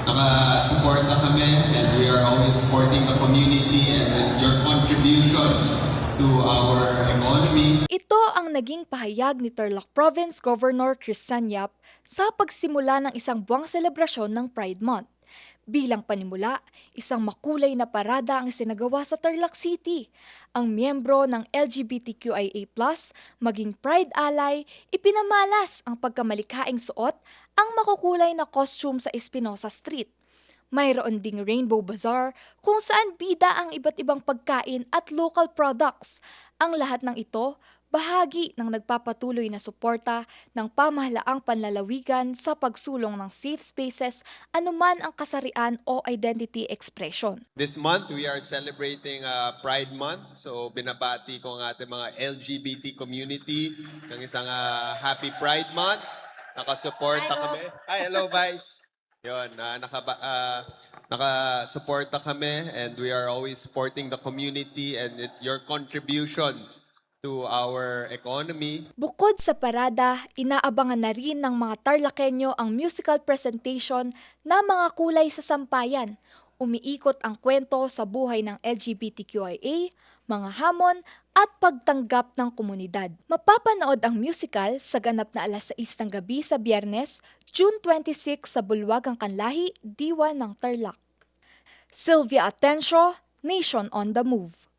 Nakasuporta kami and we are always supporting the community and with your contributions to our economy. Ito ang naging pahayag ni Tarlac Province Governor Christian Yap sa pagsimula ng isang buwang selebrasyon ng Pride Month. Bilang panimula, isang makulay na parada ang sinagawa sa Tarlac City. Ang miyembro ng LGBTQIA+, maging Pride Ally, ipinamalas ang pagkamalikhaing suot ang makukulay na costume sa Espinosa Street. Mayroon ding Rainbow Bazaar kung saan bida ang iba't ibang pagkain at local products. Ang lahat ng ito, bahagi ng nagpapatuloy na suporta ng pamahalaang panlalawigan sa pagsulong ng safe spaces anuman ang kasarian o identity expression. This month, we are celebrating Pride Month. So, binabati ko ang ating mga LGBT community ng isang Happy Pride Month. Nakasuporta kami. Hi, hello, Vice. Yun, nakasuporta kami and we are always supporting the community and your contributions to our economy. Bukod sa parada, inaabangan na rin ng mga Tarlakenyo ang musical presentation na mga kulay sa sampayan. Umiikot ang kwento sa buhay ng LGBTQIA, mga hamon at pagtanggap ng komunidad. Mapapanood ang musical sa ganap na 6:00 ng gabi sa Biyernes, June 26 sa Bulwagang Kanlahi, Diwa ng Tarlac. Sylvia Atencio, Nation on the Move.